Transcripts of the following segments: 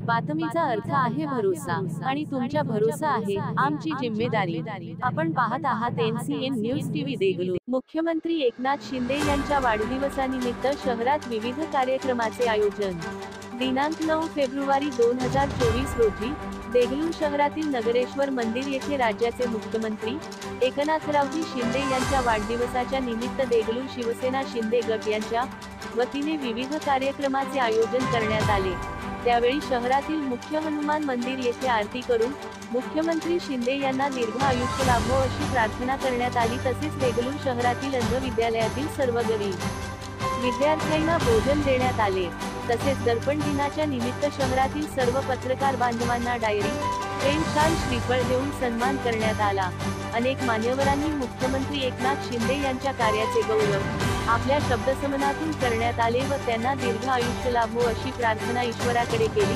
बातमीचा अर्थ आहे भरोसा आणि तुमच्या भरोसा आहे आमची जिम्मेदारी। आपण पाहत आहात NCN न्यूज टीव्ही देगलूर। मुख्यमंत्री एकनाथ शिंदे यांच्या वाढदिवसानिमित्त शहरात विविध कार्यक्रमाचे आयोजन। दिनांक 9 फेब्रुवारी 2024 रोजी देगलूर शहरातील नगरेश्वर मंदिर येथे राज्याचे मुख्यमंत्री एकनाथरावजी शिंदे यांच्या वाढदिवसाच्या निमित्त देगलूर शिवसेना शिंदे गट यांच्या वतीने विविध कार्यक्रमाचे आयोजन करण्यात आले। त्यावेळी शहरातील मुख्य हनुमान मंदिर येथे आरती करून मुख्यमंत्री शिंदे यांना दीर्घ आयुष्य लाभो अशी प्रार्थना करण्यात आली। तसेच देगलूर शहरातील अंध विद्यालयातील सर्व गरीब विद्यार्थ्यांना भोजन देण्यात आले। तसेच दर्पण दिनाच्या निमित्त शहरातील सर्व पत्रकार बांधवांना डायरी, पेन, शाल, श्रीफळ देऊन सन्मान करण्यात आला। अनेक मान्यवरांनी मुख्यमंत्री एकनाथ शिंदे यांच्या कार्याचे गौरव आपल्या शब्दसमनातून करण्यात आले व त्यांना दीर्घ आयुष्य लाभो अशी प्रार्थना ईश्वराकडे केली।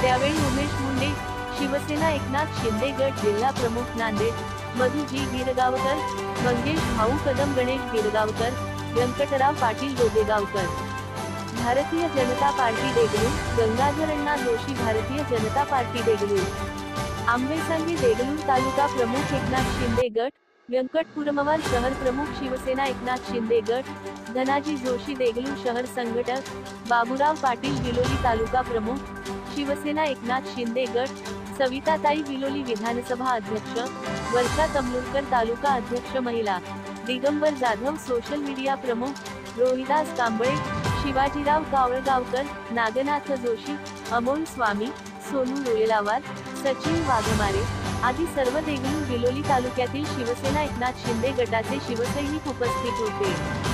त्यावेळी उमेश मुंडे, शिवसेना एकनाथ शिंदे गट जिल्हा प्रमुख नांदेड, मधुजी गिरगावकर, मंगेश भाऊ कदम, गणेश गिरगावकर, व्यंकटराव पाटील गोदेगावकर, भारतीय जनता पार्टी देगलूर, गंगाधर अण्णा जोशी, भारतीय जनता पार्टी देगलूर, आंबेसांगी देगलूर तालुका प्रमुख एकनाथ शिंदे गट, व्यंकट पुरमवार शहर प्रमुख शिवसेना एकनाथ शिंदे गट, धनाजी जोशी देगलूर शहर संघटक, बाबूराव पाटील बिलोली तालुका प्रमुख शिवसेना एकनाथ शिंदे गट, सविताताई बिलोली विधानसभा अध्यक्ष, वर्षा तमलुरकर तालुका अध्यक्ष महिला, दिगंबर जाधव सोशल मीडिया प्रमुख, रोहिदास कांबळे, शिवाजीराव कावळगावकर, नागनाथ जोशी, अमोल स्वामी, सोनू लोयलावार, सचिन वाघमारे आदी सर्व देगलूर बिलोली तालुक्यातील शिवसेना एकनाथ शिंदे गटाचे शिवसैनिक उपस्थित होते।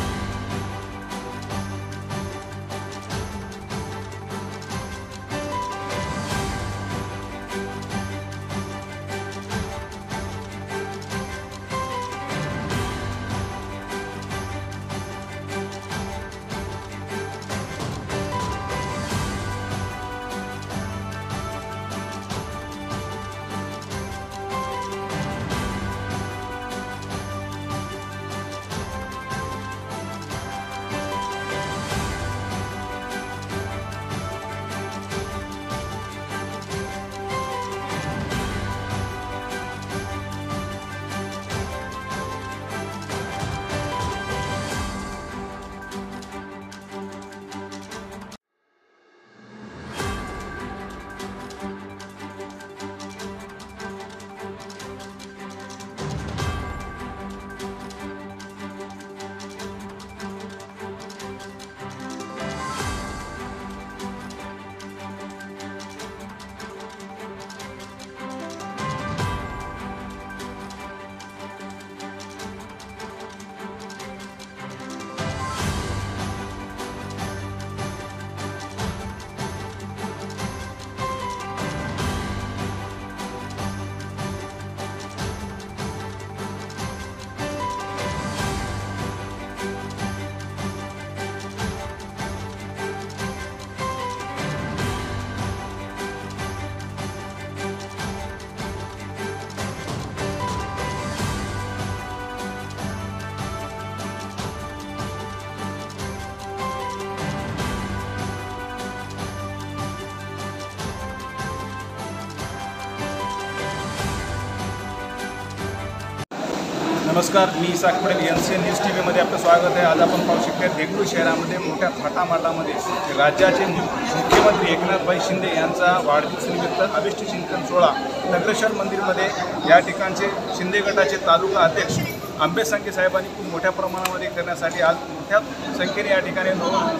नमस्कार, मी इसाक पटेल, NCN न्यूज टीव्हीमध्ये आपलं स्वागत आहे। आज आपण पाहू शकतो देगलूर शहरामध्ये मोठ्या थाटामाटामध्ये राज्याचे मुख्यमंत्री एकनाथभाई शिंदे यांचा वाढदिवसानिमित्त अभिष्ट चिंतन सोहळा नगरेश्वर मंदिरमध्ये या ठिकाणचे शिंदे गटाचे तालुका अध्यक्ष आंबेसांगे साहेबांनी खूप मोठ्या प्रमाणामध्ये करण्यासाठी आज मोठ्या संख्येने या ठिकाणी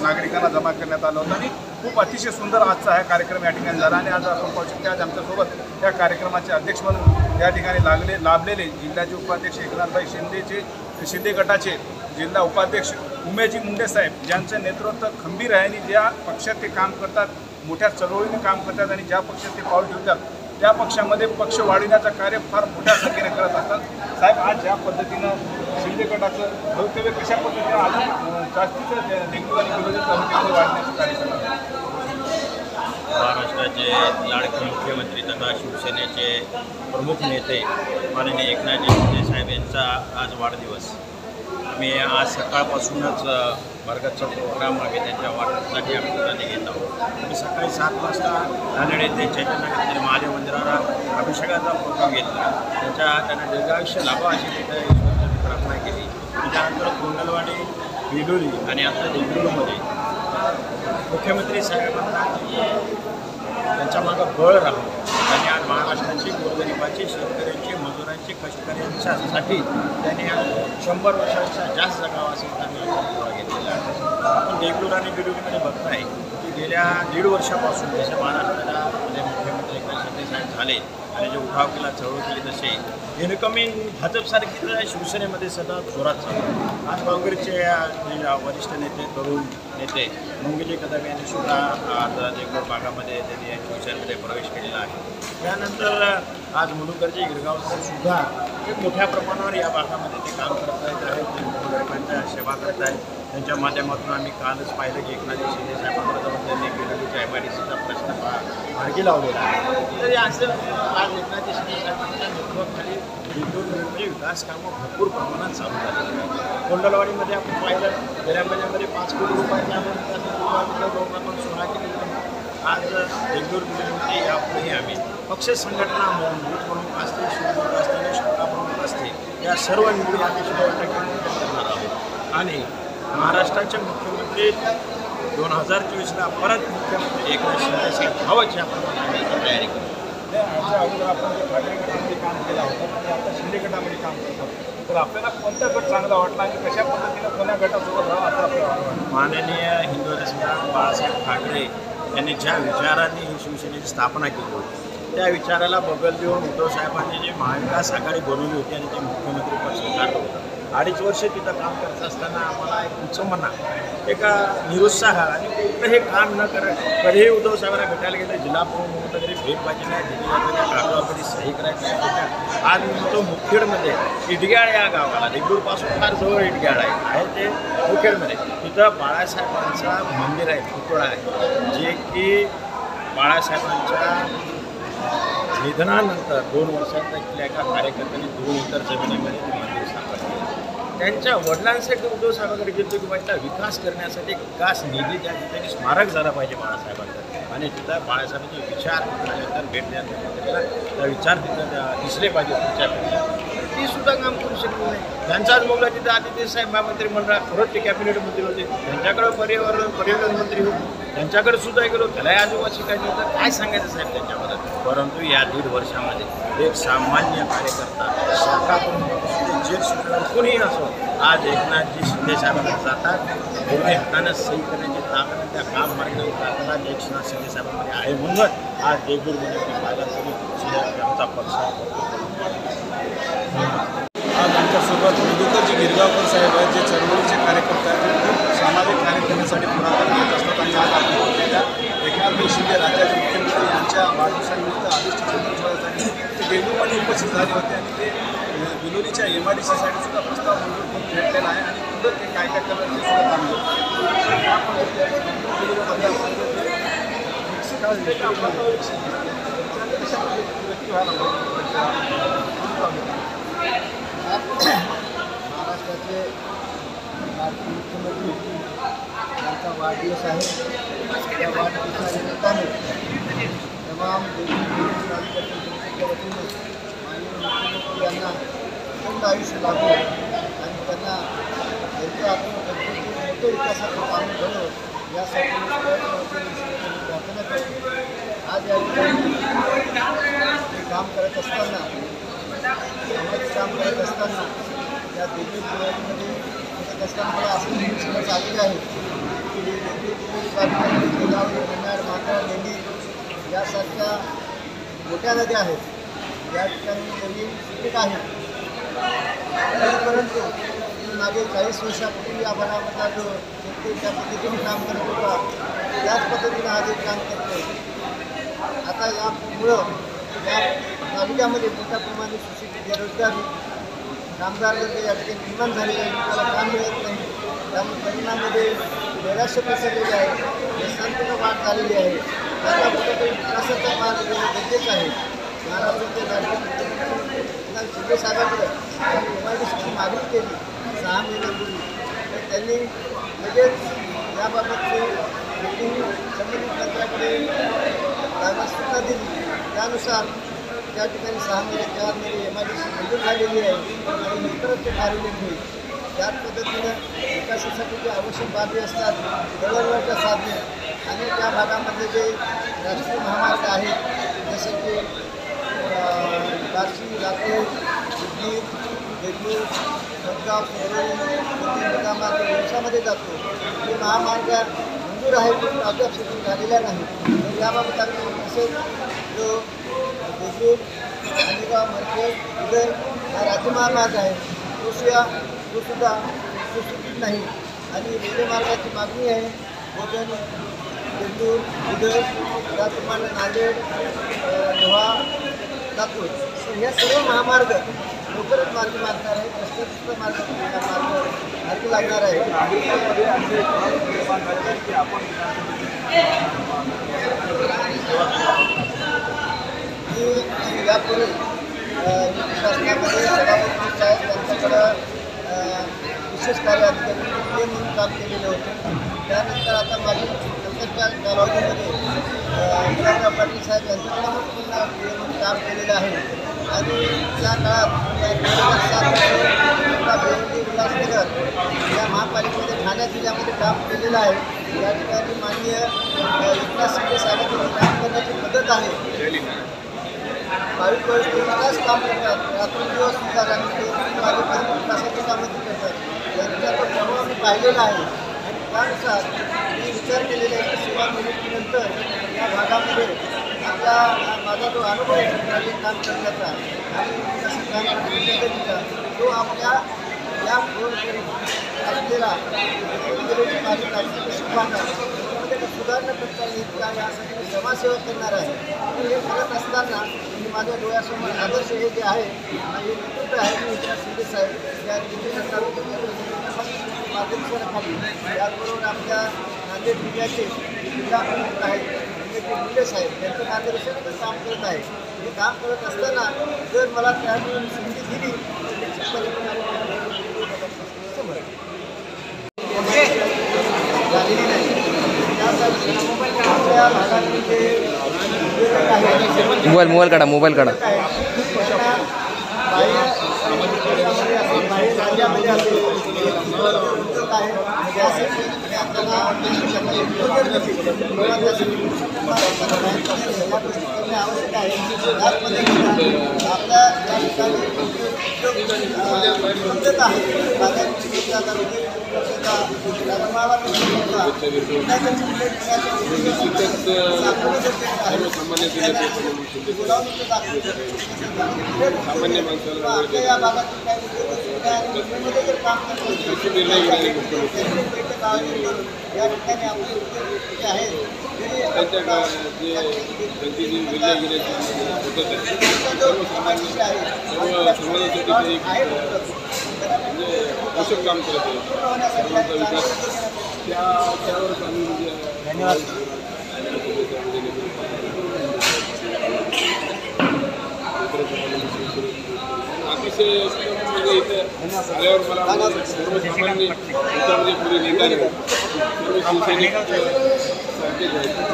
नागरिकांना जमा करण्यात आलं होतं आणि खूप अतिशय सुंदर आजचा हा कार्यक्रम या ठिकाणी झाला। आणि आज आपण पाहू शकतो आज आमच्यासोबत या कार्यक्रमाचे अध्यक्ष म्हणून या ठिकाणी लाभलेले जिल्ह्याचे उपाध्यक्ष एकनाथभाई शिंदे गटाचे जिल्हा उपाध्यक्ष उमेशजी मुंडे साहेब, ज्यांचं नेतृत्व खंबीर आहे आणि ज्या पक्षात ते काम करतात, मोठ्या चळवळीने काम करतात आणि ज्या पक्षात ते पाऊल ठेवतात त्या पक्षामध्ये पक्ष वाढविण्याचं कार्य फार मोठ्या संख्येने करत असतात। साहेब, आज ज्या पद्धतीनं शिंदे गटाचं भवितव्य कशा पद्धतीने अजून जास्तीचं देगलूर आणि बिलोली तालुक्यामध्ये वाढण्याचं कार्य करतात? महाराष्ट्राचे लाडके मुख्यमंत्री तथा शिवसेनेचे प्रमुख नेते माननीय एकनाथजी शिंदे साहेब यांचा आज वाढदिवस। मी आज सकाळपासूनच वर्गाचा प्रोग्राम आम्ही त्यांच्या वाढदिवसासाठी आम्ही पुढे घेत आहोत. आम्ही सकाळी 7 वाजता नांदेड येथे चैतन्य महादेव मंदिराला अभिषेकाचा प्रोग्राम घेतला. त्यांना दीर्घायुष्य लाभा अशी तिथे ईश्वराची प्रार्थना केली. त्याच्यानंतर कोंडलवाडी, बिलोली आणि आता देगलूरमध्ये मुख्यमंत्री साहेबांना त्यांच्या मागं बळ राहून त्यांनी आज महाराष्ट्राची गोरगरिबाची, शेतकऱ्यांची, मजुरांची, कष्टकऱ्यांच्यासाठी त्यांनी आज 100 वर्षांचा जास्त जगावा असेल तर आम्ही पुढे घेतलेला आहे. आपण देगलूर आणि बिलोलीमध्ये बघताय की गेल्या 1.5 वर्षापासून जसे महाराष्ट्राच्या मुख्यमंत्री एकनाथ शिंदे साहेब झाले आणि जे उठाव केला, चळवळ केली, तसे इनकमिंग भाजपसारखी शिवसेनेमध्ये सतत जोरात चालू. आज काँग्रेसचे वरिष्ठ नेते, तरुण नेते मंगेजी कदम यांनी सुद्धा आता देगलूर भागामध्ये त्यांनी शिवसेनेमध्ये प्रवेश केलेला आहे. त्यानंतर आज मुलुकरचे गिरगावकर सुद्धा खूप मोठ्या प्रमाणावर या भागामध्ये ते काम करत आहेत. ते गोरगरिबांच्या सेवा करत आहेत. त्यांच्या माध्यमातून आम्ही कालच पाहिलं की एकनाथ शिंदे साहेबांकडे जाऊन त्यांनी बिलोलीच्या MIDCचा प्रश्न मार्गी लावलेला आहे. तर असं आज एकनाथ शिंदे साहेबांच्या नेतृत्वाखाली देगलूरमध्ये विकास कामं भरपूर प्रमाणात चालू झालेली आहेत. कोंडलवाडीमध्ये आपण पाहिलं गेल्या महिन्यामध्ये 5 कोटी रुपयांच्या आपण सोहळा केलेला आहे. आज देगलूर बिलोलीमध्ये यापुढेही आम्ही पक्ष संघटना म्हणून बूथ प्रमुख असतील, शिवप्रमुख असतील, शाखा प्रमुख असतील, या सर्व निवडी आम्ही 100% करणार आहोत. आणि महाराष्ट्राचे मुख्यमंत्री 2024ला परत मुख्यमंत्री एकनाथ शिंदे साहेब व्हावयाची आपण तयारी करू. याच्या अगोदर आपण जे ठाकरे गटामध्ये काम केलं होतं आणि आता शिंदे गटामध्ये काम करतो, तर आपल्याला कोणता गट चांगला वाटला आणि कशा पद्धतीनं कोण्या गटासोबत राहावं असं आपल्याला वाटतं? माननीय हिंदू सम्राट बाळासाहेब ठाकरे यांनी ज्या विचारांनी ही शिवसेनेची स्थापना केली होती त्या विचाराला बगल देऊन उद्धव साहेबांनी जी महाविकास आघाडी बनवली होती आणि ते मुख्यमंत्रीपद स्वीकारलं होतं. 2.5 वर्ष तिथं काम करत असताना आम्हाला एक उचमना, एक निरुत्साह आणि कुठलंही काम न करत कधीही उद्धव साहेबांना भेटायला गेलं, जिल्हा प्रमुख म्हणून तरी भेट पाहिजे नाही, दिल्लीला कागदावरती सही करायची नाही. आज मी म्हणतो मुखेडमध्ये इटग्याळ या गावाला, देगलूरपासून फार जवळ इटग्याळ आहे ते मुखेडमध्ये, तिथं बाळासाहेबांचा मंदिर आहे, पुतळा आहे, जे की बाळासाहेबांच्या निधनानंतर 2 वर्षांत इथल्या एका कार्यकर्त्याने 2 एकर जमिनीमध्ये ते मंदिर स्थापन केलं. त्यांच्या वडिलांसाठी उद्धव साहेबांकडे गेलो की बाईला विकास करण्यासाठी विकास निधी त्या ठिकाणी स्मारक झाला पाहिजे बाळासाहेबांचं, आणि तिथं बाळासाहेबांचे विचार त्यानंतर भेटण्यात त्या विचार तिथं दिसले पाहिजे तुमच्या ती सुद्धा काम करू शकली नाही. त्यांचाच मुलगा तिथं आदित्य साहेब मंत्रिमंडळात परत ते कॅबिनेट मंत्री होते, त्यांच्याकडं पर्यटन मंत्री होते, त्यांच्याकडे सुद्धा गेलो, त्यालाही आजोबा शिकायचं होतं. काय सांगायचं साहेब त्यांच्याबद्दल? परंतु या 1.5 वर्षामध्ये एक सामान्य कार्यकर्ता, शाखा प्रमुख, जे कोणीही असो, आज एकनाथजी शिंदे साहेबांना जातात, दोन्ही हातानं सही करण्याची ताकद त्या काम मार्गाने ताकद एकनाथ शिंदे साहेबांमध्ये आहे. म्हणून आज देगलूरमध्ये पाहिला तरी आमचा पक्ष आज आमच्यासोबत मुलुकरजी गिरगावकर साहेब आहेत, जे चळवळीचे कार्यकर्ते आहेत, खूप सामाजिक कार्य करण्यासाठी पुढाकार घेत असतात. आणि आज आपण बघलेल्या एकनाथ शिंदे राज्याचे मुख्यमंत्री यांच्या वाढदिवसानिमित्त अधिष्ठान ठेवण्यासाठी ते देगलूरमध्ये उपस्थित झाले होते आणि ते बिलोलीच्या MIDCसाठी सुद्धा प्रस्ताव मंजूर करून भेटलेला आहे आणि पुढे ते काय काय करणार ते सुद्धा काम महाराष्ट्राचे माजी मुख्यमंत्री यांचा वाढदिवस आहे. या वाढदिवसानिमित्ताने तमाम कार्यकर्त्यांच्या वतीने माननीय मुख्यमंत्री यांना अखंड आयुष्य लाभो आणि त्यांना त्यांच्या मोठं विकासाचं काम घडवं यासाठी प्रार्थना करतो. आज या ठिकाणी काम करत असताना, समाज काम करत असताना या देगलूर जिल्ह्यामध्ये करत असताना मला असं समज आलेली आहे की देगलूर तालुक्यामध्ये गोदावरी, मन्नाड, मांजरा, लेंडी यासारख्या मोठ्या नद्या आहेत. या ठिकाणी जमीन सुपीक आहे, परंतु मागे 40 वर्षापूर्वी या भागामधला जो शेतकरी ज्या पद्धतीने काम करत होता त्याच पद्धतीने आज एक काम करतो. आता यामुळं या तालुक्यामध्ये मोठ्या प्रमाणात सुशिक्षित बेरोजगारी, कामगार वर्ग या ठिकाणी निर्माण झालेले आहे, त्याला काम मिळत नाही. त्यामुळे परिणामामध्ये नैराश्य पसरलेले आहे, व्यसनांतून वाढ झालेली आहे. त्याचा कुठेतरी विकासाचा मार्ग देणं गरजेचं आहे. महाराष्ट्राचे राज्यमंत्री शिंदे साहेबांकडे MIDCची मागणी केली 6 महिन्यापूर्वी, तर त्यांनी लगेच याबाबतची मीटिंग संबंधित मंत्र्याकडे कागद सूचना दिली. त्यानुसार त्या ठिकाणी 6 महिन्याच्या आतमध्ये MIDC मंजूर झालेली आहे आणि नंतरच ते कार्यान्वित होईल. त्याच पद्धतीनं विकासासाठी जे आवश्यक बाबी असतात, दळणवळणाच्या साधने आणि त्या भागामध्ये जे राष्ट्रीय महामार्ग आहेत जसे की बार्शी, लातूर, हुबळी, देगलूर, मडगाव, मार्ग व्यवसायामध्ये जातो. ते महामार्ग मंजूर आहे पण अद्याप सुरू झालेला नाही. तर याबाबत आम्ही तसेच जो देगलूर, अलिबाग, मरखेड, उदय हा राज्य महामार्ग आहे तो सुद्धा सुस्थितीत नाही आणि रेल्वे मार्गाची मागणी आहे. बोधन, देगलूर, उदय, त्याचप्रमाणे नांदेड, लोहा, लातूर. तर ह्या सर्व महामार्ग लवकरच मार्गी लागणार आहे. रस्त्याचा मार्गी लागणार आहे. मी यापूर्वी शासनामध्ये सभापती साहेब त्यांच्याकडं विशेष कार्य अधिकारी म्हणून काम केलेलं होतं. त्यानंतर आता माझी नंतरच्या कालावधीमध्ये विलासराव पाटील साहेब यांच्याकडं पुन्हा म्हणून काम केलेलं आहे आणि त्या काळात उल्हासनगर या महापालिकेमध्ये ठाणे जिल्ह्यामध्ये काम केलेलं आहे. या ठिकाणी माननीय एकनाथ शिंदे साहेबांची काम करण्याची पद्धत आहे. 22 वर्ष ते विकास काम करतात, रात्रंदिवस विकासाची कामं ते करतात. त्यांचा तो प्रभाव मी पाहिलेला आहे आणि त्यानुसार मी विचार केलेला आहे की सेवा निवृत्तीनंतर या भागामध्ये माझा जो अनुभव आहे काम करण्याचा आणि कसं काम पद्धतीचा तो आपल्या या असलेला माझी कार्यक्रम कशी पाहणार त्याच्यामध्ये सुधारणा करता येईल का यासाठी मी समाजसेवा करणार आहे. हे करत असताना माझ्या डोळ्यासमोर आदर्श हे जे आहे हे नेतृत्व आहे मी एकनाथ शिंदे साहेब या मार्गदर्शनाखाली त्याचबरोबर आमच्या नांदेड जिल्ह्याचे जिल्हा प्रमुख आहेत मुंडे साहेब यांचं मार्गदर्शनाचं काम करत आहे. हे काम करत असताना जर मला त्यावेळी संधी दिली तर निश्चितपणे झालेली नाही. त्यासाठी आपल्या भागातील जे मोबाईल काढा सामान्य माणसाला या भागातील जर काम या ठिकाणी आपले आहेत त्यांच्या जे त्यांची जी निर्णय घेण्याची पद्धत आहे सर्व समाजासाठी म्हणजे पोषक काम करत आहे. सर्वांचा विकास त्यावरच आम्ही म्हणजे अतिशय म्हणजे इथं आल्यावर मला सर्वसामान्य त्याच्यामध्ये पुढे नेता सर्व शिवसैनिक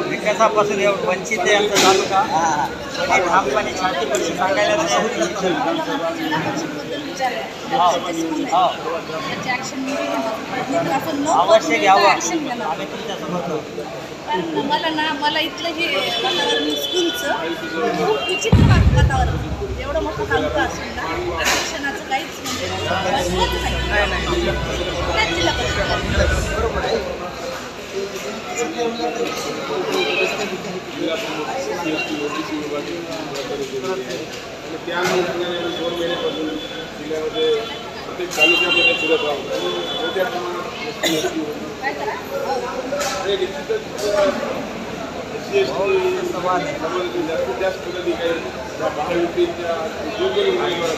विकासापासून वंचित आहे आमचा तालुका आणि ठामपणे छातीपक्षी सांगायला अवश्य घ्यावं आम्ही तुमच्यासोबत. मला इथलं हे वातावरण स्कूलचं खूप विचित्र वातावरण एवढं मोठं तालुका असून ना शिक्षणाचं काहीच त्या अनुषंगाने 2 महिन्यापासून जिल्ह्यामध्ये प्रत्येक तालुक्यामध्ये फिरत आहोत आणि मोठ्या प्रमाणात जास्तीत जास्त कधी काही महायुतीच्या योग्य उमेदवार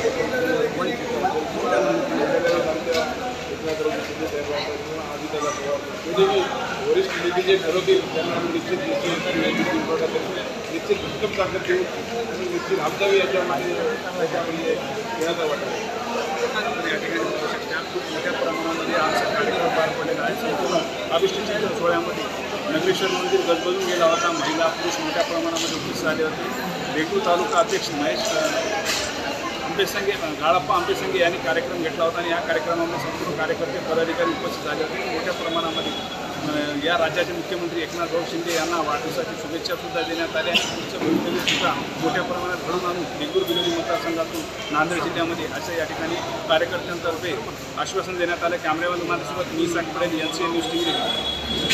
आमच्या एकनाथराव शिंदे साहेबांचा किंवा आदित्याला पवार म्हणजे की वरिष्ठ नेते जे ठरवतील त्यांना आम्ही निश्चित उत्तम ताकद देऊ आणि निश्चित हातावी याच्यामध्ये येण्याचा वाटतं. खूप मोठ्या प्रमाणामध्ये आमचा कार्यक्रम पार पडलेला आहे. संपूर्ण अभिषेक सोहळ्यामध्ये नगरेश्वर मंदिर गजबजून गेला होता. महिला पुरुष मोठ्या प्रमाणामध्ये उपस्थित झाले होते. देगलूर तालुका अध्यक्ष महेश आंबेसंगे गाळप्पा आंबेसंगे यांनी कार्यक्रम घेतला होता आणि या कार्यक्रमामध्ये संपूर्ण कार्यकर्ते पदाधिकारी उपस्थित झाले होते. मोठ्या प्रमाणामध्ये या राज्याचे मुख्यमंत्री एकनाथ शिंदे यांना वाढदिवसाची शुभेच्छासुद्धा देण्यात आल्या. पुढचं भविष्यसुद्धा मोठ्या प्रमाणात घडून आणून देगलूर बिलोली मतदारसंघातून नांदेड जिल्ह्यामध्ये असं या ठिकाणी कार्यकर्त्यांतर्फे आश्वासन देण्यात आलं. कॅमेरामॅन माझ्यासोबत मी साखपडेल NCN न्यूज TV.